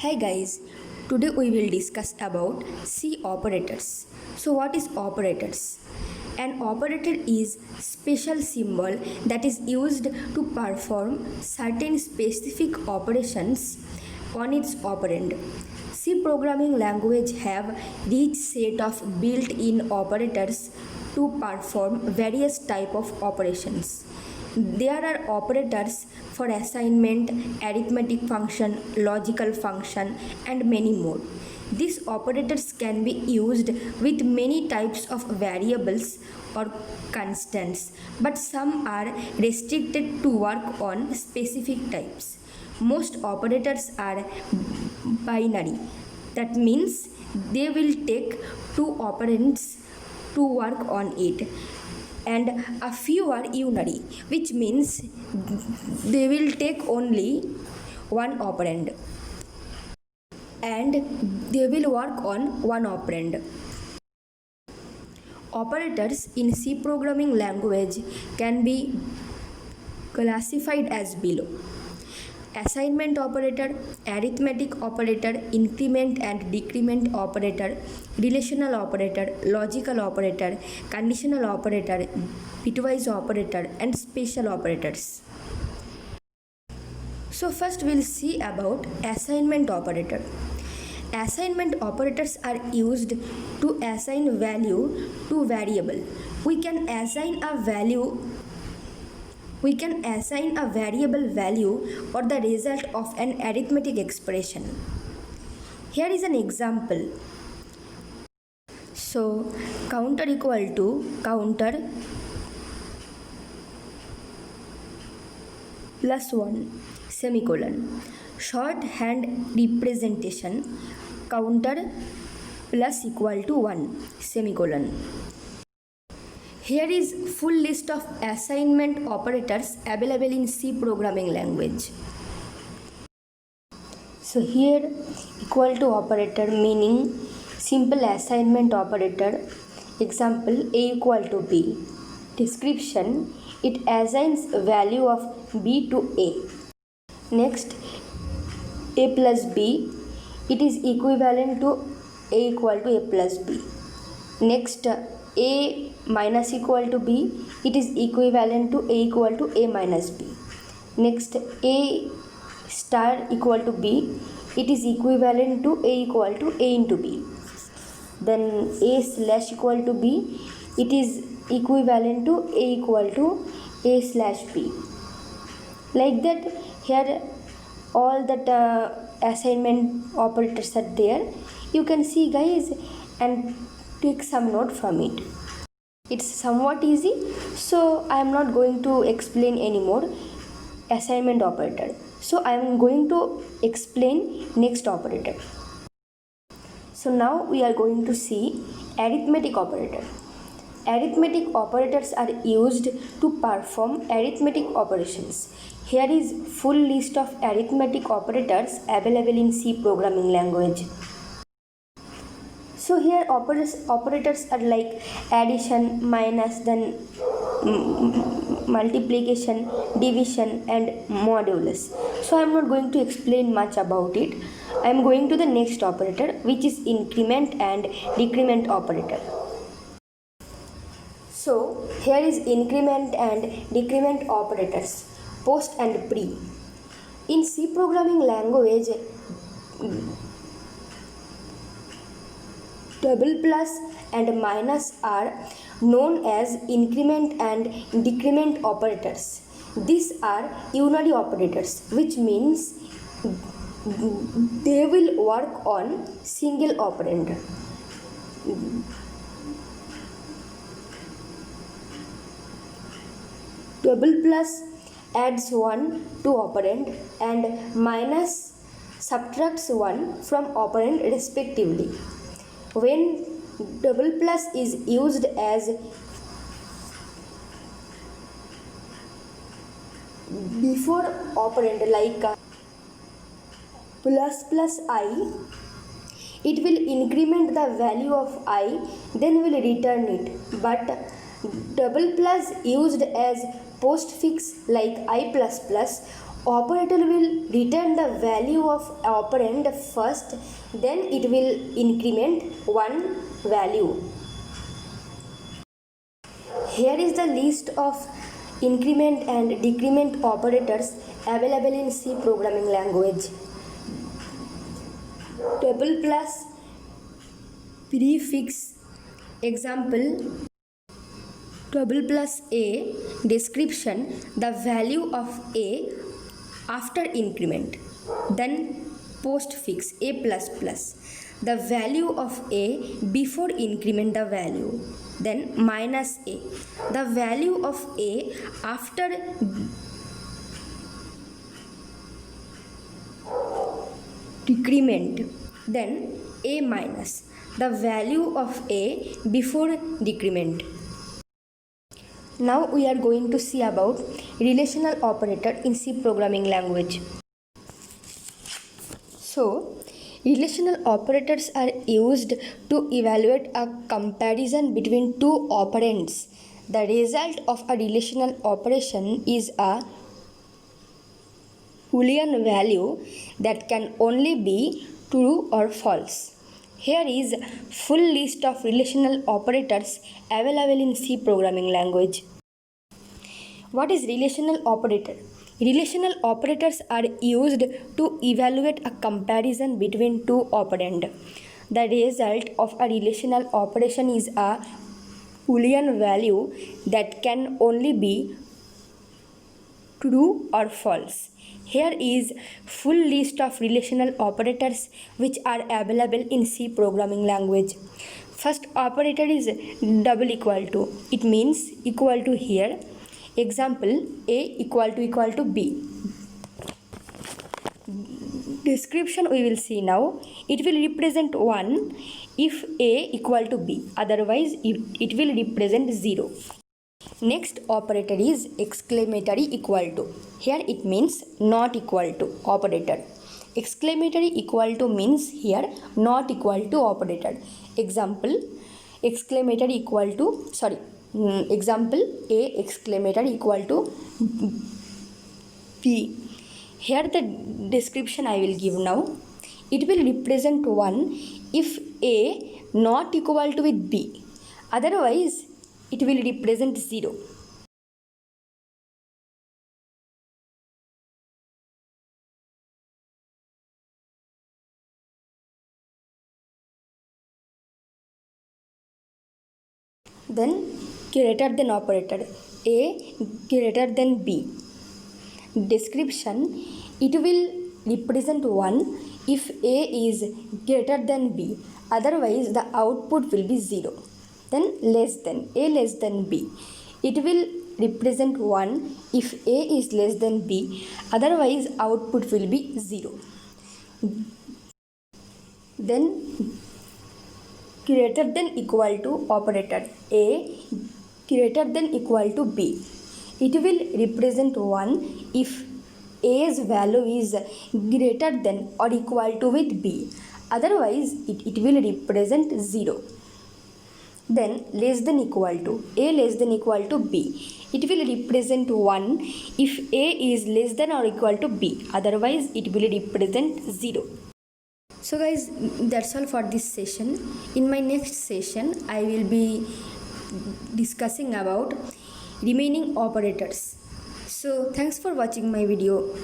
Hi guys, today we will discuss about C operators. So what is operators? An operator is special symbol that is used to perform certain specific operations on its operand. C programming language have rich set of built-in operators to perform various type of operations. There are operators for assignment, arithmetic function, logical function, and many more. These operators can be used with many types of variables or constants, but some are restricted to work on specific types. Most operators are binary. That means they will take two operands to work on it, and a few are unary, which means they will take only one operand and they will work on one operand. Operators in C programming language can be classified as below: assignment operator, arithmetic operator, increment and decrement operator, relational operator, logical operator, conditional operator, bitwise operator, and special operators. So first we'll see about assignment operator. Assignment operators are used to assign value to variable. We can assign a variable value or the result of an arithmetic expression. Here is an example. So counter equal to counter plus 1 semicolon. Shorthand representation counter plus equal to 1 semicolon. Here is full list of assignment operators available in C programming language. So here equal to operator meaning simple assignment operator. Example A equal to B. Description: it assigns value of B to A. Next, A plus B, it is equivalent to A equal to A plus B. Next, A minus equal to B, it is equivalent to A equal to A minus B. Next, A star equal to B, it is equivalent to A equal to A into B. Then A slash equal to B, it is equivalent to A equal to A slash B. Like that, here all that assignment operators are there. You can see guys and take some note from it. It's somewhat easy, so I am not going to explain anymore assignment operator. So I am going to explain next operator. So now we are going to see arithmetic operator. Arithmetic operators are used to perform arithmetic operations. Here is full list of arithmetic operators available in C programming language. So here operators are like addition, minus, then multiplication, division, and modulus. So I am not going to explain much about it. I am going to the next operator, which is increment and decrement operator. So here is increment and decrement operators, post and pre. In C programming language, double plus and minus are known as increment and decrement operators. These are unary operators, which means they will work on single operand. Double plus adds 1 to operand and minus subtracts 1 from operand respectively. When double plus is used as before operand like plus plus I, it will increment the value of I, then will return it. But double plus used as postfix like I plus plus operator will return the value of operand first, then it will increment one value. Here is the list of increment and decrement operators available in C programming language. Double plus prefix, example double plus a, description, the value of a after increment, then postfix a plus plus, the value of a before increment the value, then minus a, the value of a after decrement, then a minus, the value of a before decrement. Now we are going to see about relational operator in C programming language. So, relational operators are used to evaluate a comparison between two operands. The result of a relational operation is a Boolean value that can only be true or false. Here is full list of relational operators available in C programming language. What is relational operator? Relational operators are used to evaluate a comparison between two operands. The result of a relational operation is a Boolean value that can only be true or false. Here is full list of relational operators which are available in C programming language. First operator is double equal to. It means equal to here. Example A equal to B. Description we will see now. It will represent 1 if A equal to B. Otherwise it will represent 0. Next operator is exclamatory equal to. Here it means not equal to operator. Exclamatory equal to means here not equal to operator. Example exclamatory equal to example A exclamatory equal to B. Here the description I will give now. It will represent 1 if A not equal to with B. Otherwise it will represent 0. Then greater than operator, A greater than B. Description, it will represent 1 if A is greater than B. Otherwise the output will be 0. Then less than, A less than B. It will represent 1 if A is less than B. Otherwise output will be 0. Then greater than equal to operator, A greater than equal to B. It will represent 1 if A's value is greater than or equal to with B. Otherwise it will represent 0. Then less than equal to, A less than equal to B. It will represent 1 if A is less than or equal to B. Otherwise it will represent 0. So guys, that's all for this session. In my next session I will be discussing about remaining operators. So thanks for watching my video.